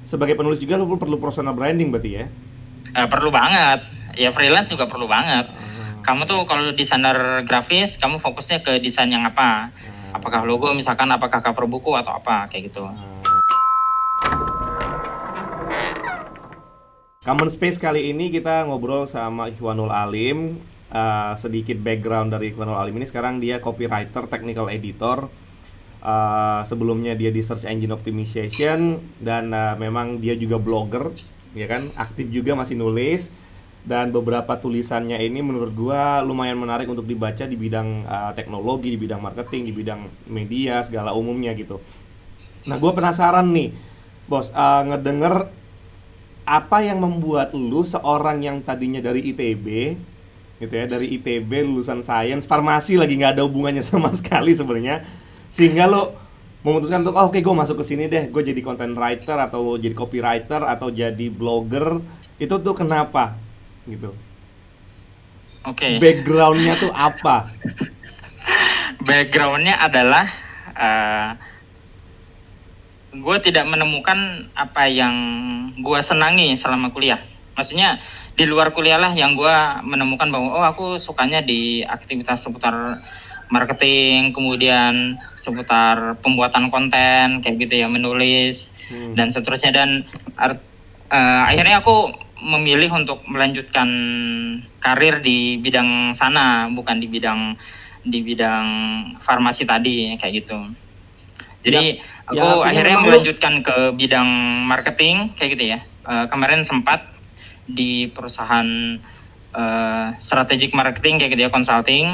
sebagai penulis juga lu perlu personal branding berarti ya? Perlu banget. Ya freelance juga perlu banget. Ah, Kamu tuh kalau desainer grafis, kamu fokusnya ke desain yang apa? Apakah logo misalkan, apakah cover buku atau apa kayak gitu. Common Space kali ini kita ngobrol sama Ikhwanul Alim. Sedikit background dari Ikhwanul Alim ini, sekarang dia copywriter, technical editor. Sebelumnya dia di search engine optimization, dan memang dia juga blogger, ya kan, aktif juga, masih nulis. Dan beberapa tulisannya ini menurut gua lumayan menarik untuk dibaca di bidang teknologi, di bidang marketing, di bidang media segala umumnya gitu. Nah, gua penasaran nih, bos, ngedenger apa yang membuat lu, seorang yang tadinya dari ITB gitu ya, dari ITB lulusan sains farmasi lagi, nggak ada hubungannya sama sekali sebenarnya, sehingga lo memutuskan untuk oke, gue masuk ke sini deh, gue jadi content writer atau jadi copywriter atau jadi blogger. Itu tuh kenapa gitu? Oke. Backgroundnya tuh apa? Backgroundnya adalah uh, gue tidak menemukan apa yang gue senangi selama kuliah. Maksudnya di luar kuliah lah yang gue menemukan bahwa oh aku sukanya di aktivitas seputar marketing, kemudian seputar pembuatan konten kayak gitu ya, menulis dan seterusnya. Dan akhirnya aku memilih untuk melanjutkan karir di bidang sana, bukan di bidang farmasi tadi kayak gitu. Jadi aku akhirnya melanjutkan ke bidang marketing kayak gitu ya. Kemarin sempat di perusahaan strategic marketing kayak gitu ya, consulting.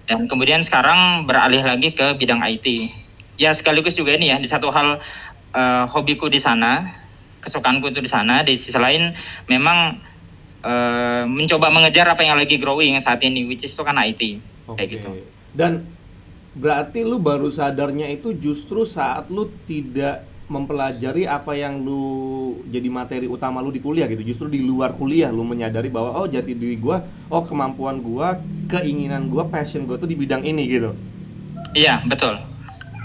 Dan kemudian sekarang beralih lagi ke bidang IT. Ya sekaligus juga ini ya, di satu hal hobiku di sana, kesukaanku itu di sana. Di sisi lain memang mencoba mengejar apa yang lagi growing saat ini, which is itu kan IT. Kayak gitu. Dan berarti lu baru sadarnya itu justru saat lu tidak mempelajari apa yang lu jadi materi utama lu di kuliah gitu. Justru di luar kuliah lu menyadari bahwa oh, jati diri gua, oh kemampuan gua, keinginan gua, passion gua tuh di bidang ini gitu. Iya, betul.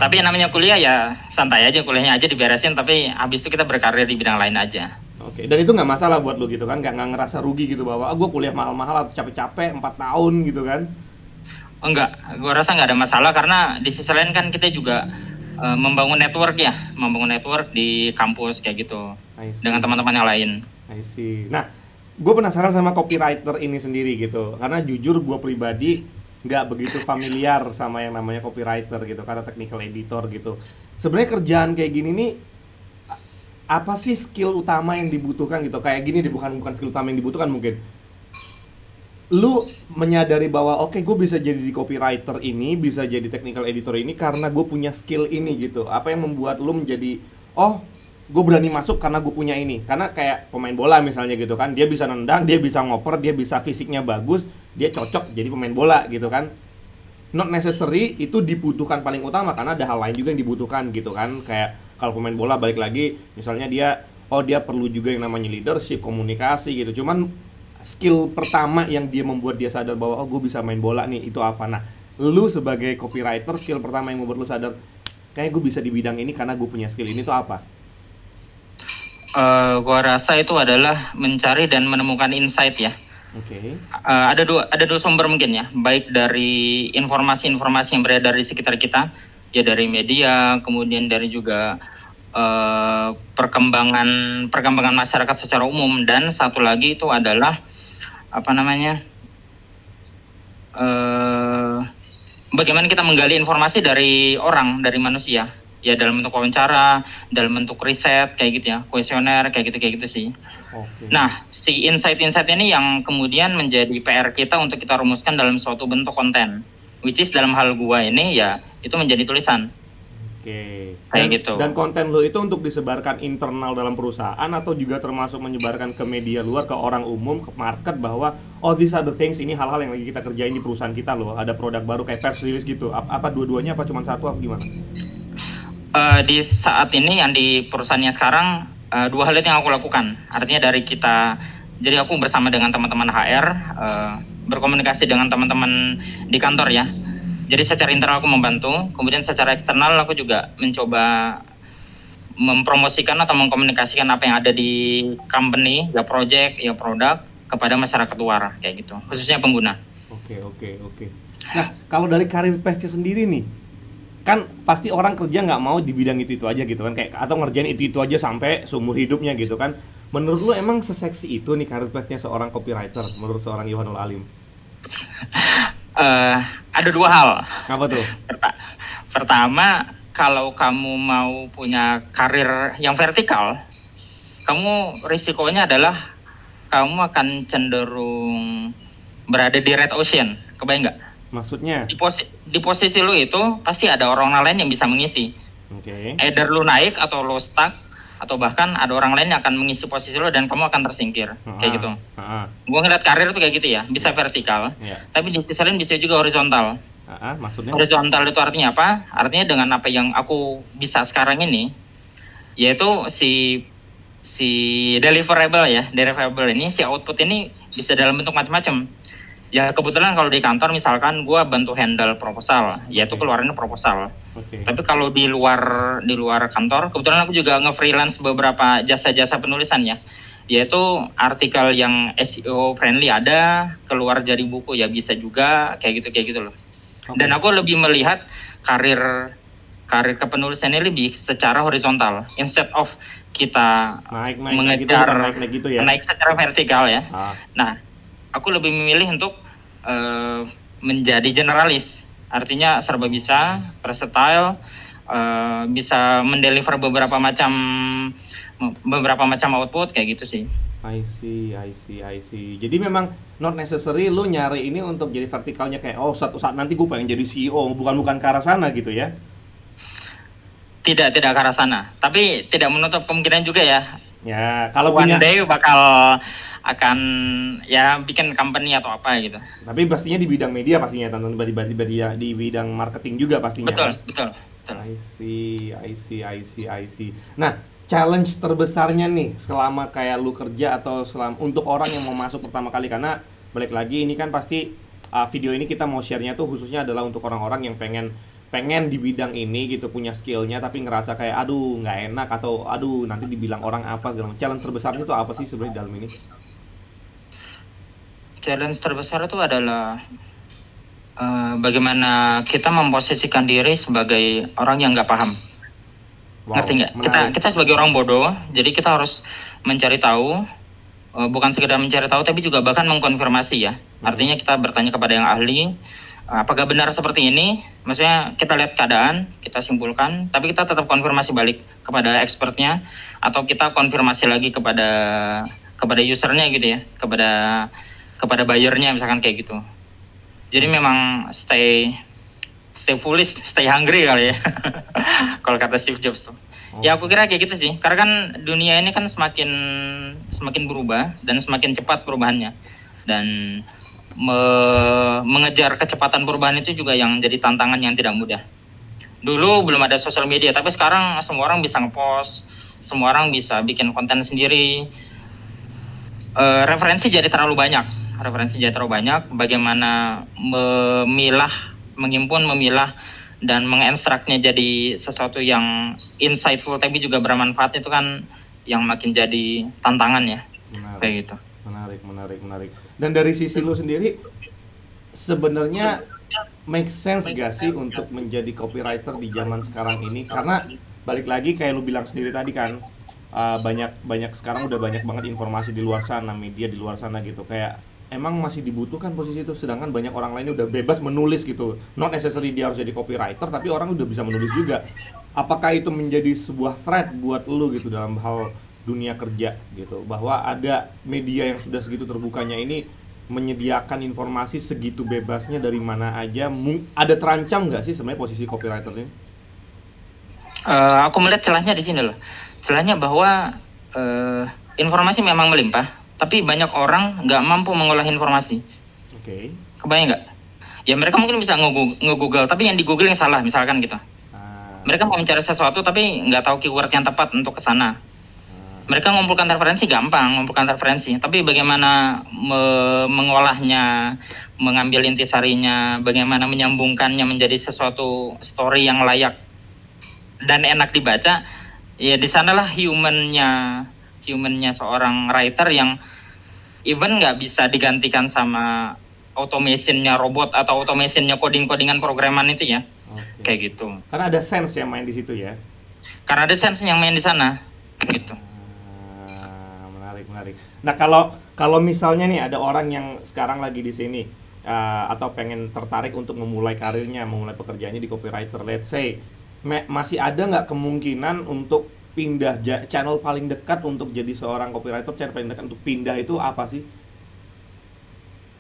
Tapi yang namanya kuliah ya santai aja, kuliahnya aja diberesin, tapi habis itu kita berkarir di bidang lain aja. Oke, dan itu nggak masalah buat lu gitu kan? Nggak ngerasa rugi gitu bahwa gua kuliah mahal-mahal atau capek-capek 4 tahun gitu kan? Enggak, gue rasa nggak ada masalah karena di sisi lain kan kita juga membangun network ya, membangun network di kampus kayak gitu dengan teman-teman yang lain. I see. Nah, gue penasaran sama copywriter ini sendiri gitu, karena jujur gue pribadi nggak begitu familiar sama yang namanya copywriter gitu, karena technical editor gitu. Sebenarnya kerjaan kayak gini nih, apa sih skill utama yang dibutuhkan gitu? Kayak gini deh, bukan skill utama yang dibutuhkan mungkin. Lu menyadari bahwa oke, gue bisa jadi di copywriter ini, bisa jadi technical editor ini karena gue punya skill ini gitu. Apa yang membuat lu menjadi oh, gue berani masuk karena gue punya ini? Karena kayak pemain bola misalnya gitu kan, dia bisa nendang, dia bisa ngoper, dia bisa fisiknya bagus, dia cocok jadi pemain bola gitu kan. Not necessary itu dibutuhkan paling utama, karena ada hal lain juga yang dibutuhkan gitu kan. Kayak kalau pemain bola balik lagi, misalnya dia dia perlu juga yang namanya leadership, komunikasi gitu. Cuman skill pertama yang dia membuat dia sadar bahwa oh, gue bisa main bola nih, itu apa? Nah, lu sebagai copywriter, skill pertama yang membuat lu sadar kayak gue bisa di bidang ini karena gue punya skill ini, tuh apa? Gua rasa itu adalah mencari dan menemukan insight ya. Oke. Ada dua sumber mungkin ya, baik dari informasi-informasi yang beredar di sekitar kita, ya dari media, kemudian dari juga perkembangan masyarakat secara umum, dan satu lagi itu adalah apa namanya, bagaimana kita menggali informasi dari orang, dari manusia, ya dalam bentuk wawancara, dalam bentuk riset kayak gitu ya, kuesioner kayak gitu sih. Nah, si insight-insight ini yang kemudian menjadi PR kita untuk kita rumuskan dalam suatu bentuk konten, which is dalam hal gua ini ya itu menjadi tulisan. Kayak gitu. Dan konten lo itu untuk disebarkan internal dalam perusahaan atau juga termasuk menyebarkan ke media luar, ke orang umum, ke market, bahwa oh, these are the things, ini hal-hal yang lagi kita kerjain di perusahaan kita loh, ada produk baru kayak press release gitu. Apa dua-duanya, apa cuma satu, apa gimana? Di saat ini yang di perusahaannya sekarang dua hal itu yang aku lakukan. Artinya dari kita, jadi aku bersama dengan teman-teman HR berkomunikasi dengan teman-teman di kantor ya. Jadi secara internal aku membantu, kemudian secara eksternal aku juga mencoba mempromosikan atau mengkomunikasikan apa yang ada di company, ya project, ya produk kepada masyarakat luar kayak gitu, khususnya pengguna. Oke, oke, oke. Nah, kalau dari karir path-nya sendiri nih, kan pasti orang kerja nggak mau di bidang itu aja gitu kan, kayak atau ngerjain itu aja sampai seumur hidupnya gitu kan. Menurut lu emang seseksi itu nih karir path-nya seorang copywriter menurut seorang Yohanul Alim? Eh, ada dua hal. Apa tuh? Perta- Pertama, kalau kamu mau punya karir yang vertikal, kamu risikonya adalah kamu akan cenderung berada di red ocean. Kebayang nggak? Maksudnya? Di posisi lu itu pasti ada orang lain yang bisa mengisi. Oke. Either lu naik atau lu stuck, atau bahkan ada orang lain yang akan mengisi posisi lu dan kamu akan tersingkir. Kayak gitu. Gua ngeliat karir tuh kayak gitu ya, bisa vertikal, tapi di sisi lain bisa juga horizontal. Maksudnya? Horizontal itu artinya apa? Artinya dengan apa yang aku bisa sekarang ini, yaitu si deliverable ini, si output ini bisa dalam bentuk macam-macam. Ya kebetulan kalau di kantor misalkan gue bantu handle proposal, yaitu keluarannya proposal. Tapi kalau di luar kantor, kebetulan aku juga nge-freelance beberapa jasa-jasa penulisan ya, yaitu artikel yang SEO friendly ada, keluar jadi buku ya bisa juga, kayak gitu loh. Dan aku lebih melihat karir kepenulisan ini lebih secara horizontal, instead of kita mengejar gitu ya? Naik secara vertikal ya. Nah, aku lebih memilih untuk menjadi generalis, artinya serba bisa, versatile, bisa mendeliver beberapa macam output kayak gitu sih. I see. Jadi memang not necessary lu nyari ini untuk jadi vertikalnya kayak suatu saat nanti gue pengen jadi CEO, bukan ke arah sana gitu ya? Tidak ke arah sana, tapi tidak menutup kemungkinan juga ya. Ya, kalau one day bakal akan ya bikin company atau apa gitu. Tapi pastinya di bidang media pastinya, tentu di bidang marketing juga pastinya. Betul. I see. Nah, challenge terbesarnya nih selama kayak lu kerja atau untuk orang yang mau masuk pertama kali, karena balik lagi ini kan pasti video ini kita mau share-nya tuh khususnya adalah untuk orang-orang yang pengen di bidang ini gitu, punya skillnya tapi ngerasa kayak aduh nggak enak atau aduh nanti dibilang orang apa segala macam. Challenge terbesarnya itu apa sih sebenarnya dalam ini? Challenge terbesar itu adalah bagaimana kita memposisikan diri sebagai orang yang nggak paham. Ngerti nggak? Kita sebagai orang bodoh, jadi kita harus mencari tahu, bukan sekedar mencari tahu tapi juga bahkan mengkonfirmasi ya. Artinya kita bertanya kepada yang ahli, apakah benar seperti ini? Maksudnya kita lihat keadaan, kita simpulkan, tapi kita tetap konfirmasi balik kepada expertnya, atau kita konfirmasi lagi kepada usernya gitu ya, kepada buyernya misalkan kayak gitu. Jadi memang stay foolish, stay hungry kali ya. Kalau kata Steve Jobs tuh. Ya aku kira kayak gitu sih. Karena kan dunia ini kan semakin berubah dan semakin cepat perubahannya. Dan mengejar kecepatan perubahan itu juga yang jadi tantangan yang tidak mudah. Dulu belum ada sosial media, tapi sekarang semua orang bisa ngepost, semua orang bisa bikin konten sendiri. Referensi jadi terlalu banyak. Bagaimana menghimpun, memilah, dan mengekstraknya jadi sesuatu yang insightful tapi juga bermanfaat, itu kan yang makin jadi tantangan ya. Kayak gitu. Menarik. Dan dari sisi lu sendiri, sebenarnya make sense gak sih untuk menjadi copywriter di zaman sekarang ini? Karena balik lagi kayak lu bilang sendiri tadi kan, banyak sekarang udah banyak banget informasi di luar sana, media di luar sana gitu. Kayak emang masih dibutuhkan posisi itu, sedangkan banyak orang lain udah bebas menulis gitu. Not necessary dia harus jadi copywriter, tapi orang udah bisa menulis juga. Apakah itu menjadi sebuah threat buat lu gitu dalam hal dunia kerja gitu, bahwa ada media yang sudah segitu terbukanya ini menyediakan informasi segitu bebasnya dari mana aja? Ada terancam nggak sih sebenarnya posisi copywriter ini? Aku melihat celahnya di sini loh. Celahnya bahwa informasi memang melimpah, tapi banyak orang nggak mampu mengolah informasi. Oke. Kebayang nggak? Ya mereka mungkin bisa nge-google, tapi yang di Google yang salah misalkan gitu. Mereka mau mencari sesuatu tapi nggak tahu keyword yang tepat untuk kesana. Mereka mengumpulkan referensi gampang, tapi bagaimana mengolahnya, mengambil intisarinya, bagaimana menyambungkannya menjadi sesuatu story yang layak dan enak dibaca, Ya di sanalah humannya seorang writer yang even nggak bisa digantikan sama automationnya robot atau automationnya codingan programan itu ya, Oke. kayak gitu. Karena ada sense yang main di situ ya. Karena ada sense yang main di sana, gitu. Menarik, menarik. Nah, kalau kalau misalnya nih ada orang yang sekarang lagi di sini atau pengen tertarik untuk memulai karirnya, memulai pekerjaannya di copywriter, let's say, masih ada nggak kemungkinan untuk pindah channel paling dekat untuk jadi seorang copywriter, channel paling dekat untuk pindah itu apa sih?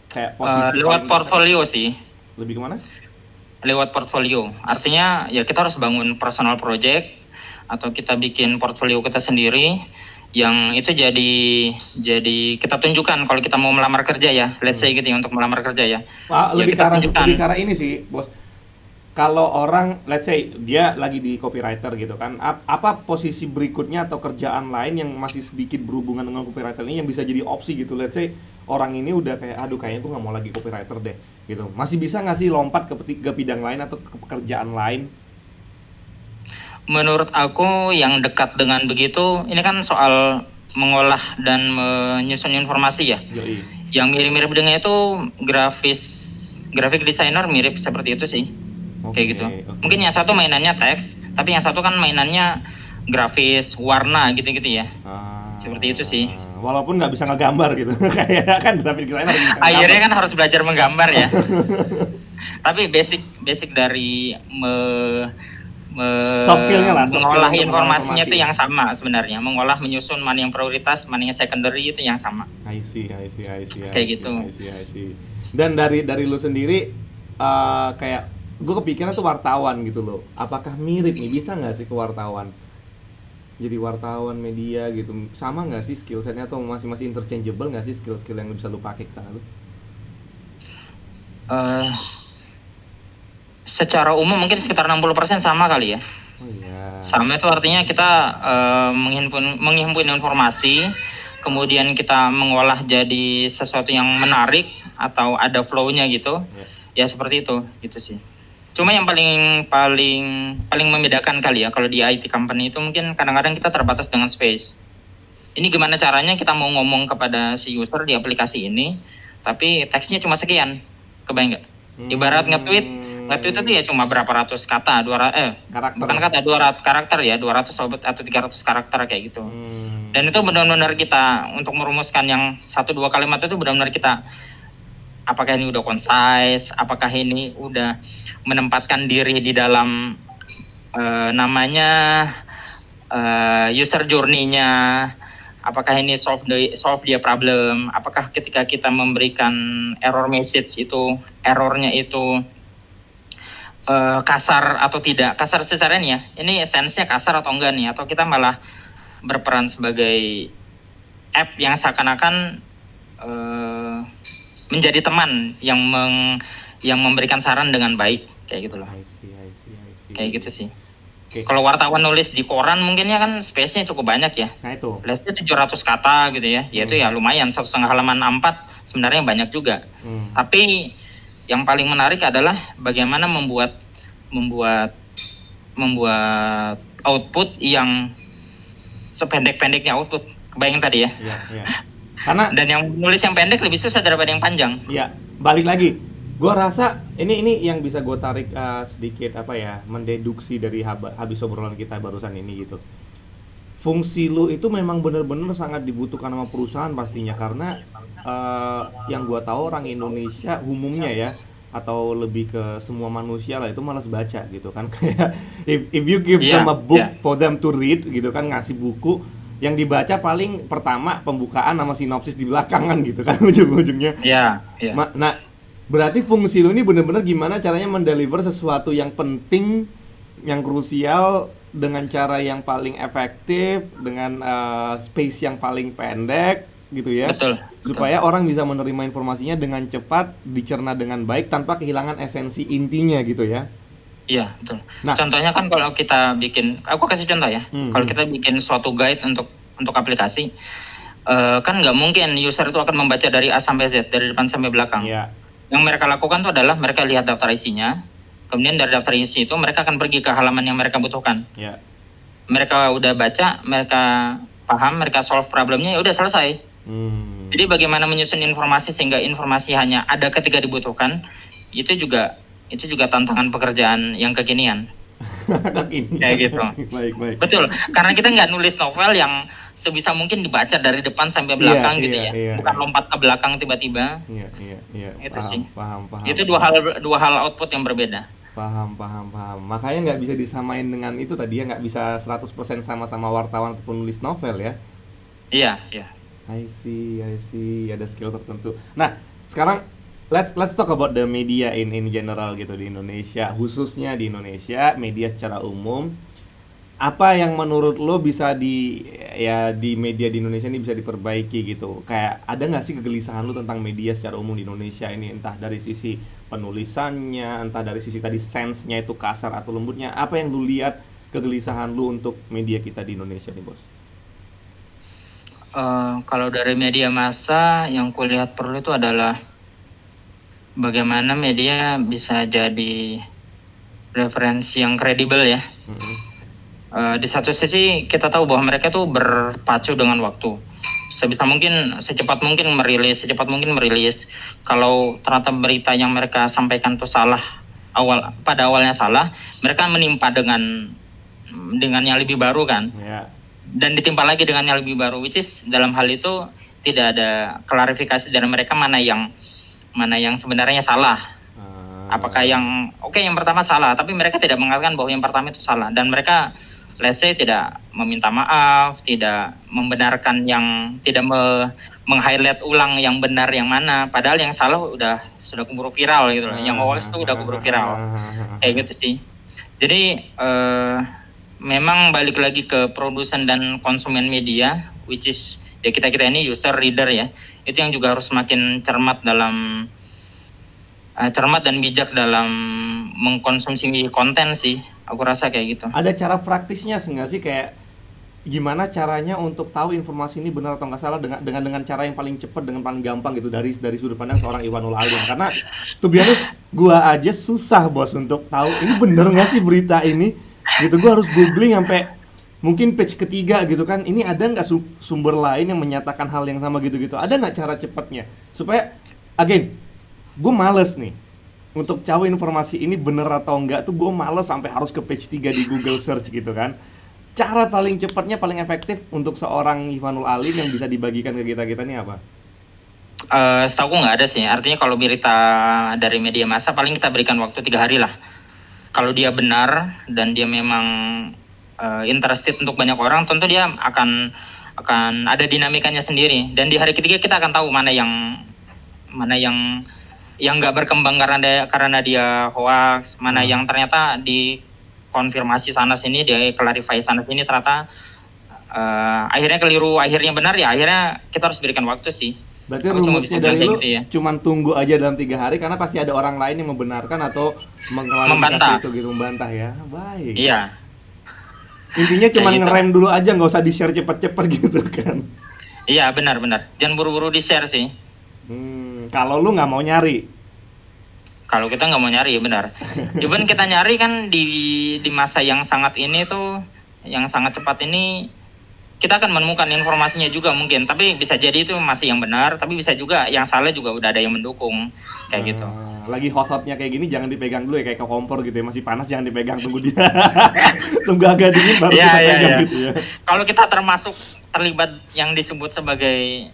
Kayak posisi Lewat paling dekat. portfolio sih, Lebih kemana? lewat portfolio. Artinya ya kita harus bangun personal project atau kita bikin portfolio kita sendiri yang itu jadi kita tunjukkan kalau kita mau melamar kerja ya, let's say gitu ya, untuk melamar kerja ya. Ya Lebih ke kita arah tunjukkan. lebih ke arah ini sih, Bos. Kalau orang, let's say, dia lagi di copywriter gitu kan, apa posisi berikutnya atau kerjaan lain yang masih sedikit berhubungan dengan copywriter ini yang bisa jadi opsi gitu. Let's say, orang ini udah kayak, aduh kayaknya gue nggak mau lagi copywriter deh, gitu. Masih bisa nggak sih lompat ke bidang lain atau ke pekerjaan lain? Menurut aku yang dekat dengan begitu, ini kan soal mengolah dan menyusun informasi ya. Yoi. Yang mirip-mirip dengan itu graphic designer mirip seperti itu sih. Kayak gitu. Oke. Mungkin yang satu mainannya teks, tapi yang satu kan mainannya grafis, warna gitu-gitu ya. Seperti itu sih. Walaupun nggak bisa ngegambar gitu, kayak kan graphic designer bisa ngegambar. Akhirnya kan harus belajar menggambar ya. Tapi basic dari Soft skill-nya lah, soft mengolah skill untuk informasinya informasi. itu yang sama sebenarnya. Mengolah, menyusun mana yang prioritas, mana yang secondary itu yang sama. I see. Kayak gitu. I see. Dan dari lu sendiri, kayak gue kepikiran tuh wartawan gitu loh. Apakah mirip nih, bisa nggak sih ke wartawan? Jadi wartawan media gitu, sama nggak sih skill setnya atau masih interchangeable nggak sih skill yang bisa lu pakai ke sana lu? Secara umum mungkin sekitar 60% sama kali ya. Oh iya. Sama itu artinya kita menghimpun informasi, kemudian kita mengolah jadi sesuatu yang menarik atau ada flow-nya gitu. Ya seperti itu, gitu sih. Cuma yang paling membedakan kali ya kalau di IT company itu mungkin kadang-kadang kita terbatas dengan space. Ini gimana caranya kita mau ngomong kepada si user di aplikasi ini, tapi teksnya cuma sekian, kebayang nggak? Ibarat nge-tweet itu ya cuma berapa ratus kata, Karakter. bukan kata, 200 karakter ya, 200 atau 300 karakter kayak gitu. Dan itu benar-benar kita untuk merumuskan yang 1-2 kalimat itu benar-benar kita, apakah ini udah concise, apakah ini udah menempatkan diri di dalam namanya user journey-nya, apakah ini solve dia problem, apakah ketika kita memberikan error message itu errornya itu kasar atau tidak, kasar secara ini ya, ini sense-nya kasar atau enggak nih, atau kita malah berperan sebagai app yang seakan-akan menjadi teman yang memberikan saran dengan baik, kayak gitu loh. I see. Kayak gitu sih. Oke. Kalau wartawan nulis di koran mungkin ya kan space-nya cukup banyak ya. Nah itu. Let's say 700 kata gitu ya. Ya itu ya lumayan, 1,5 halaman A4 sebenarnya banyak juga. Tapi yang paling menarik adalah bagaimana membuat output yang sependek-pendeknya output. Kebayang tadi ya. Iya. Karena Dan yang nulis yang pendek lebih susah daripada yang panjang. Iya, balik lagi. Gua rasa ini yang bisa gue tarik sedikit mendeduksi dari habis obrolan kita barusan ini gitu. Fungsi lu itu memang benar-benar sangat dibutuhkan sama perusahaan pastinya, karena yang gua tahu orang Indonesia umumnya ya, atau lebih ke semua manusia lah, itu malas baca gitu kan. Kayak if you give them a book for them to read gitu kan, ngasih buku yang dibaca paling pertama pembukaan sama sinopsis di belakangan gitu kan ujung-ujungnya. Iya. Nah, berarti fungsi lu ini benar-benar gimana caranya mendeliver sesuatu yang penting, yang krusial dengan cara yang paling efektif, dengan space yang paling pendek gitu ya. Betul. Supaya orang bisa menerima informasinya dengan cepat, dicerna dengan baik tanpa kehilangan esensi intinya gitu ya. Iya, betul. Nah, contohnya kan kalau kita bikin, aku kasih contoh ya. Kalau kita bikin suatu guide untuk aplikasi, kan nggak mungkin user itu akan membaca dari A sampai Z, dari depan sampai belakang. Iya. Yang mereka lakukan itu adalah mereka lihat daftar isinya, kemudian dari daftar isi itu mereka akan pergi ke halaman yang mereka butuhkan. Iya. mereka udah baca, mereka paham, mereka solve problemnya, ya udah selesai. Jadi bagaimana menyusun informasi sehingga informasi hanya ada ketika dibutuhkan, itu juga tantangan pekerjaan yang kekinian. Kekinian. Kayak gitu. Baik. Betul, karena kita nggak nulis novel yang sebisa mungkin dibaca dari depan sampai belakang gitu ya, bukan lompat ke belakang tiba-tiba. Iya. Itu sih. Paham. Itu dua hal output yang berbeda. Paham. Makanya nggak bisa disamain dengan itu tadi ya, nggak bisa 100% sama-sama wartawan ataupun nulis novel ya. Iya. I see. Ada skill tertentu. Nah, sekarang let's talk about the media in general gitu di Indonesia, khususnya di Indonesia, media secara umum. Apa yang menurut lo bisa di media di Indonesia ini bisa diperbaiki gitu? Kayak ada nggak sih kegelisahan lo tentang media secara umum di Indonesia ini, entah dari sisi penulisannya, entah dari sisi tadi sense-nya itu kasar atau lembutnya. Apa yang lo lihat kegelisahan lo untuk media kita di Indonesia nih, Bos? Kalau dari media massa yang kulihat perlu itu adalah bagaimana media bisa jadi referensi yang kredibel ya. Di satu sisi kita tahu bahwa mereka tuh berpacu dengan waktu. Secepat mungkin merilis. Kalau ternyata berita yang mereka sampaikan tuh salah, pada awalnya salah, mereka menimpa dengan yang lebih baru kan. Ya. Dan ditimpa lagi dengan yang lebih baru, which is dalam hal itu tidak ada klarifikasi dari mereka mana yang sebenarnya salah. Apakah yang pertama salah, tapi mereka tidak mengatakan bahwa yang pertama itu salah, dan mereka let's say tidak meminta maaf, tidak membenarkan tidak meng-highlight ulang yang benar yang mana, padahal yang salah sudah keburu viral gitu loh. Yang awal itu udah keburu viral. Kayak gitu sih. Jadi memang balik lagi ke produsen dan konsumen media, which is ya kita ini user reader ya, itu yang juga harus semakin cermat dan bijak dalam mengkonsumsi konten sih. Aku rasa kayak gitu. Ada cara praktisnya nggak sih, kayak gimana caranya untuk tahu informasi ini benar atau nggak salah dengan cara yang paling cepat, dengan paling gampang gitu dari sudut pandang seorang Iwanul Alim? Karena to be honest, gua aja susah, Bos, untuk tahu ini bener nggak sih berita ini gitu. Gua harus googling sampai mungkin page ketiga gitu kan, ini ada nggak sumber lain yang menyatakan hal yang sama gitu. Ada nggak cara cepatnya supaya again, gue males nih untuk cari informasi ini bener atau enggak tuh, gue males sampai harus ke page 3 di Google search gitu kan. Cara paling cepatnya, paling efektif untuk seorang Iwanul Alim yang bisa dibagikan ke kita ini apa? Setahu gue nggak ada sih. Artinya kalau berita dari media massa paling kita berikan waktu 3 hari lah. Kalau dia benar dan dia memang interested untuk banyak orang, tentu dia akan ada dinamikanya sendiri. Dan di hari ketiga kita akan tahu mana yang nggak berkembang karena dia hoax, mana yang ternyata dikonfirmasi sana sini, dia clarify sana sini, ternyata akhirnya keliru, akhirnya benar, ya akhirnya kita harus berikan waktu sih. Berarti rumusnya dari lu gitu ya, cuman tunggu aja dalam 3 hari karena pasti ada orang lain yang membenarkan atau membantah itu gitu, membantah ya. Baik. Iya. Intinya cuma gitu, ngerem dulu aja, nggak usah di-share cepet-cepet gitu kan. Iya, benar. Jangan buru-buru di-share sih. Kalau lu nggak mau nyari. Kalau kita nggak mau nyari, ya benar. Even kita nyari kan di masa yang sangat ini tuh, yang sangat cepat ini, kita akan menemukan informasinya juga mungkin, tapi bisa jadi itu masih yang benar, tapi bisa juga yang salah juga udah ada yang mendukung, kayak gitu. Lagi hot-hotnya kayak gini jangan dipegang dulu ya, kayak ke kompor gitu ya, masih panas jangan dipegang, tunggu dia tunggu agak dingin baru kita pegang gitu ya. Kalau kita terlibat yang disebut sebagai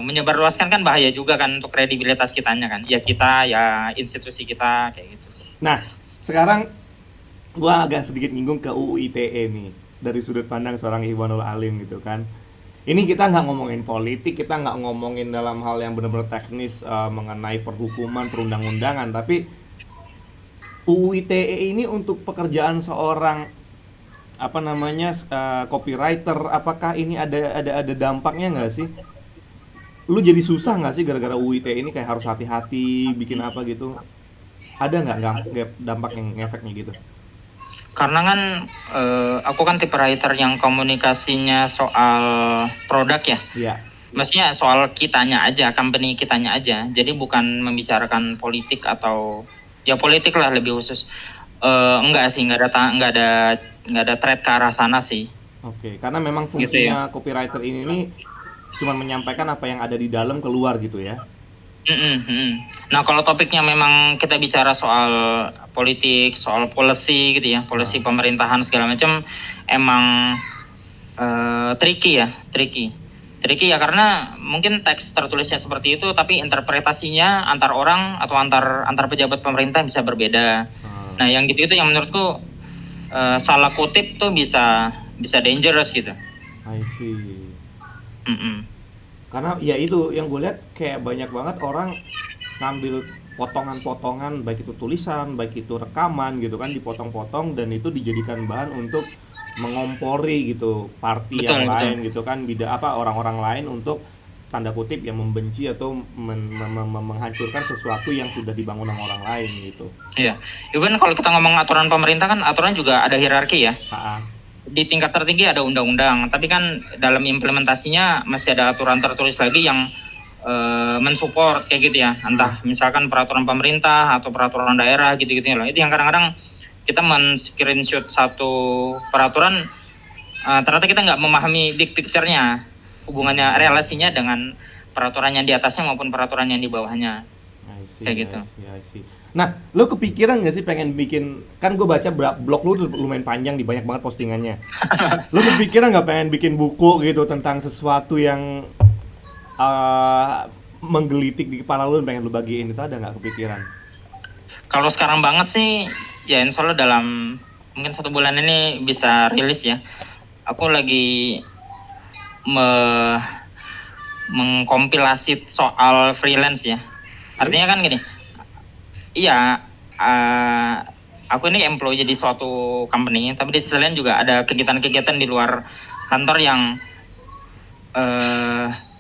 menyebarluaskan kan bahaya juga kan untuk kredibilitas kitanya kan, ya kita, ya institusi kita, kayak gitu sih. Nah, sekarang gua agak sedikit nyinggung ke UU ITE nih, dari sudut pandang seorang Iwanul Alim gitu kan. Ini kita nggak ngomongin politik, kita nggak ngomongin dalam hal yang benar-benar teknis mengenai perhukuman, perundang-undangan, tapi UU ITE ini untuk pekerjaan seorang copywriter, apakah ini ada dampaknya nggak sih? Lu jadi susah nggak sih gara-gara UU ITE ini, kayak harus hati-hati bikin apa gitu? Ada nggak dampak yang efeknya gitu? Karena kan aku kan tipe writer yang komunikasinya soal produk ya. Iya. Maksudnya soal kitanya aja, company kitanya aja. Jadi bukan membicarakan politik atau ya politik lah lebih khusus. Enggak sih, enggak thread ke arah sana sih. Oke, karena memang Gitu ya. fungsinya copywriter ini nih cuma menyampaikan apa yang ada di dalam keluar gitu ya. Mm. Nah, kalau topiknya memang kita bicara soal politik, soal policy gitu ya, policy pemerintahan segala macam, emang tricky ya, tricky. Tricky ya karena mungkin teks tertulisnya seperti itu, tapi interpretasinya antar orang atau antar pejabat pemerintah bisa berbeda. Nah, yang gitu itu yang menurutku salah kutip tuh bisa dangerous gitu. I see. Mm-mm. Karena ya itu yang gue lihat kayak banyak banget orang ngambil potongan-potongan baik itu tulisan, baik itu rekaman gitu kan dipotong-potong dan itu dijadikan bahan untuk mengompori gitu party yang Betul, betul. lain gitu kan orang-orang lain untuk tanda kutip yang membenci atau menghancurkan sesuatu yang sudah dibangun sama orang lain gitu. Iya. Even kalau kita ngomong aturan pemerintah kan aturan juga ada hierarki ya. Di tingkat tertinggi ada undang-undang, tapi kan dalam implementasinya masih ada aturan tertulis lagi yang mensupport kayak gitu ya. Entah misalkan peraturan pemerintah atau peraturan daerah gitu-gitu loh. Itu yang kadang-kadang kita men-screenshot satu peraturan ternyata kita nggak memahami big picture-nya, hubungannya relasinya dengan peraturan yang di atasnya maupun peraturan yang di bawahnya. Kayak gitu. I see. Nah, lo kepikiran gak sih pengen bikin, kan gue baca blog lu tuh lumayan panjang, di banyak banget postingannya. Lo kepikiran gak pengen bikin buku gitu tentang sesuatu yang menggelitik di kepala lo dan pengen lo bagiin, itu ada gak kepikiran? Kalau sekarang banget sih, ya insya Allah dalam mungkin 1 bulan ini bisa rilis ya. Aku lagi mengkompilasi soal freelance ya. Artinya kan gini, iya, aku ini employee di suatu company, tapi di sisi lain juga ada kegiatan-kegiatan di luar kantor yang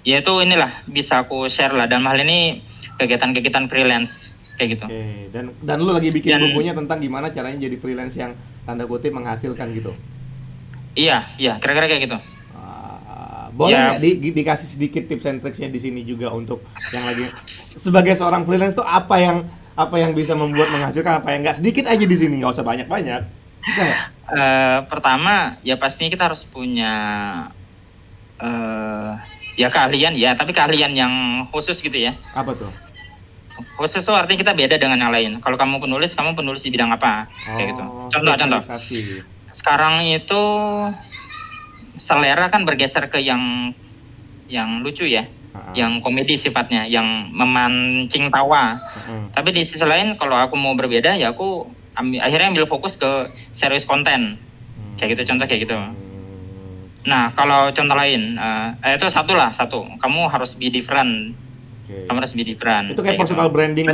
yaitu inilah bisa aku share lah. Dan hal ini kegiatan-kegiatan freelance kayak gitu. Oke. Dan lu lagi bikin bukunya tentang gimana caranya jadi freelance yang tanda kutip menghasilkan gitu. Iya, kira-kira kayak gitu. Boleh nggak dikasih sedikit tips and tricksnya di sini juga untuk yang lagi sebagai seorang freelance tuh apa yang bisa membuat menghasilkan, apa yang nggak, sedikit aja di sini, nggak usah banyak-banyak. Bisa nggak? Pertama ya pastinya kita harus punya ya keahlian ya, tapi keahlian yang khusus gitu ya. Apa tuh? Khusus tuh artinya kita beda dengan yang lain. Kalau kamu penulis di bidang apa? Kayak gitu. Contoh. Sekarang itu selera kan bergeser ke yang lucu ya, yang komedi sifatnya, yang memancing tawa. Tapi di sisi lain kalau aku mau berbeda ya aku akhirnya ambil fokus ke serius konten. Kayak gitu, contoh kayak gitu. Nah, kalau contoh lain, itu satu. Kamu harus be different. Kamu harus be different. Itu kayak personal branding.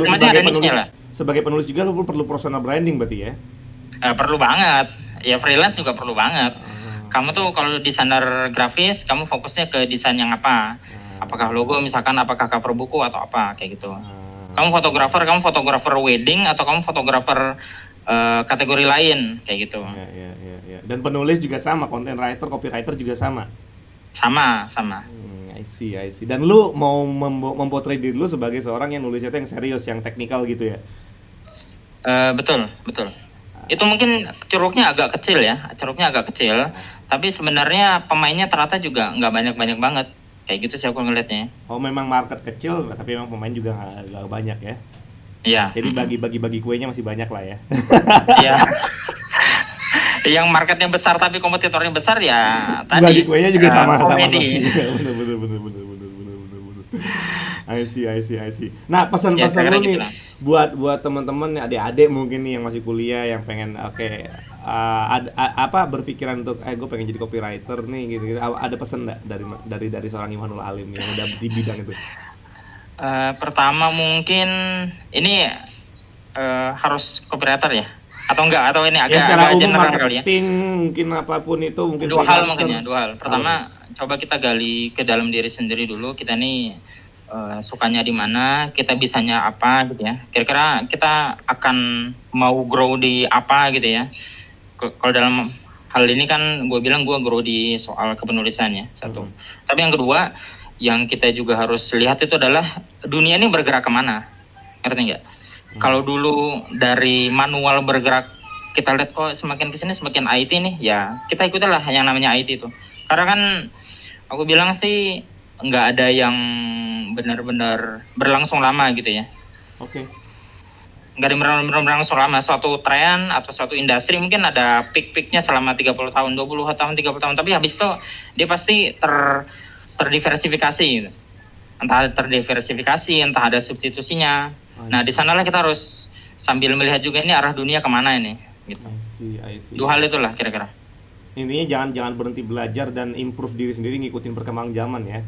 Sebagai penulis juga lu perlu personal branding berarti ya? Perlu banget. Ya freelance juga perlu banget. Kamu tuh kalau desainer grafis, kamu fokusnya ke desain yang apa? Apakah logo misalkan, apakah cover buku atau apa kayak gitu. Kamu fotografer wedding atau kamu fotografer kategori lain kayak gitu. Ya. Dan penulis juga sama, content writer, copywriter juga sama. Sama. I see. Dan lu mau memportray diri lu sebagai seorang yang nulisnya yang serius, yang teknikal gitu ya? Betul. Itu mungkin curugnya agak kecil ya, tapi sebenarnya pemainnya ternyata juga nggak banyak banget. Kayak gitu sih aku ngelihatnya. Oh, memang market kecil, tapi memang pemain juga nggak banyak ya? Iya. Jadi bagi kuenya masih banyak lah ya? Iya. Yang marketnya besar tapi kompetitornya besar ya tadi. Bagi kuenya juga sama. Komedi. Bener. I see. Nah, pesan-pesan lu nih buat teman-teman adik-adik mungkin nih yang masih kuliah, yang pengen berpikiran untuk gue pengen jadi copywriter nih gitu. Ada pesan nggak dari seorang Immanuel Alim yang udah di bidang itu? Pertama mungkin ini harus copywriter ya? Atau enggak? Atau ini agak general kali ya? Mungkin apapun itu, mungkin dua hal. Pertama, coba kita gali ke dalam diri sendiri dulu. Kita nih sukanya di mana, kita bisanya apa gitu ya. Kira-kira kita akan mau grow di apa gitu ya. Kalau dalam hal ini kan gue bilang gue grow di soal kepenulisan ya, satu. Tapi yang kedua, yang kita juga harus lihat itu adalah dunia ini bergerak kemana. Ngerti nggak? Kalau dulu dari manual bergerak kita lihat kok semakin kesini semakin IT nih, ya kita ikutilah yang namanya IT itu. Karena kan aku bilang sih nggak ada yang benar-benar berlangsung lama gitu ya. Oke. Nggak ada yang benar-benar berlangsung lama. Suatu tren atau suatu industri mungkin ada peak-peaknya selama 30 tahun, 20 tahun, 30 tahun. Tapi habis itu dia pasti terdiversifikasi gitu. Entah terdiversifikasi, entah ada substitusinya. Nah, di sanalah kita harus sambil melihat juga ini arah dunia kemana ini gitu. I see. Dua hal itulah kira-kira. Intinya jangan berhenti belajar dan improve diri sendiri, ngikutin perkembangan zaman ya.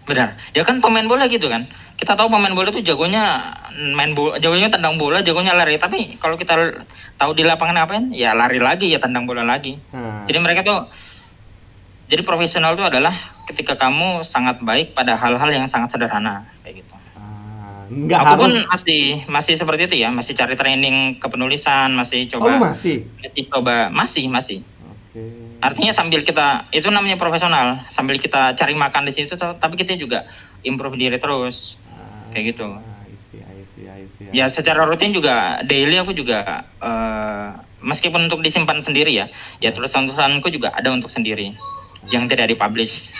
Benar. Ya kan pemain bola gitu kan. Kita tahu pemain bola tuh jagonya main bola, jagonya tendang bola, jagonya lari. Tapi kalau kita tahu di lapangan apain, ya lari lagi, ya tendang bola lagi. Jadi mereka tuh, jadi profesional itu adalah ketika kamu sangat baik pada hal-hal yang sangat sederhana kayak gitu. Nggak aku harus. pun masih seperti itu ya, masih cari training kepenulisan, masih coba. Masih coba, masih. Oke. Artinya sambil kita, itu namanya profesional, sambil kita cari makan di situ, tapi kita juga improve diri terus, kayak gitu. I see. Ya secara rutin juga, daily aku juga, meskipun untuk disimpan sendiri ya tulisan-tulisanku juga ada untuk sendiri, yang tidak dipublish.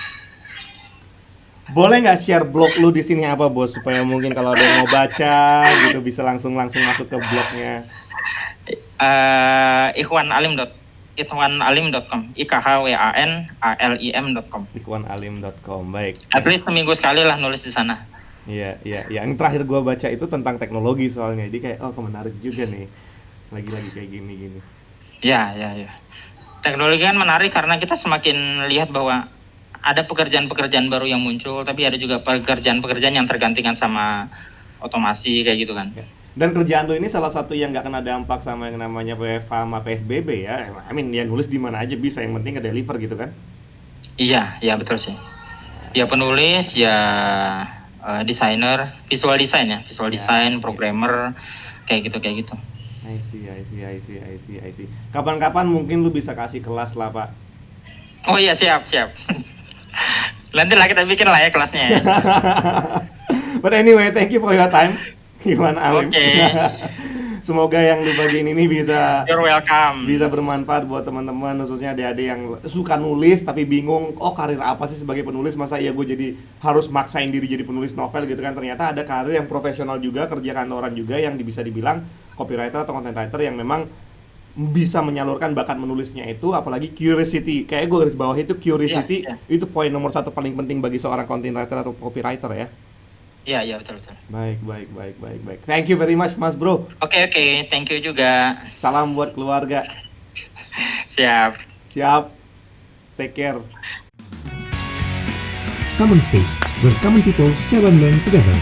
Boleh nggak share blog lu di sini apa bos, supaya mungkin kalau ada yang mau baca gitu bisa langsung masuk ke blognya. ikhwanalim.com, ikhwanalim.com. ikhwanalim.com, baik. At least seminggu sekali lah nulis di sana. Iya. Yang terakhir gua baca itu tentang teknologi soalnya, jadi kayak menarik juga nih, lagi kayak gini. Ya. Teknologi kan menarik karena kita semakin lihat bahwa ada pekerjaan-pekerjaan baru yang muncul, tapi ada juga pekerjaan-pekerjaan yang tergantikan sama otomasi kayak gitu kan. Ya. Dan kerjaan lu ini salah satu yang nggak kena dampak sama yang namanya WFH sama PSBB ya. Ya nulis di mana aja bisa, yang penting nge-deliver gitu kan. Iya betul sih. Ya penulis, ya desainer, visual design, programmer, kayak gitu. I see. Kapan-kapan mungkin lu bisa kasih kelas lah, Pak. Oh iya, siap. Nanti lah kita bikin lah ya kelasnya ya. But anyway, thank you for your time, Ikhwan Alim. Oke. Semoga yang lu bagiin ini bisa You're welcome. Bisa bermanfaat buat teman-teman, khususnya adik-adik yang suka nulis tapi bingung, karir apa sih sebagai penulis, masa iya gue jadi harus maksain diri jadi penulis novel gitu kan. Ternyata ada karir yang profesional juga, kerja kantoran juga, yang bisa dibilang copywriter atau content writer yang memang bisa menyalurkan bakat menulisnya itu. Apalagi curiosity, kayak gue garis bawah itu curiosity. Itu poin nomor 1 paling penting bagi seorang content writer atau copywriter ya. Iya betul. Baik. Thank you very much Mas Bro. Oke, thank you juga. Salam buat keluarga. Siap. Take care. Common Space, where common people share and learn together.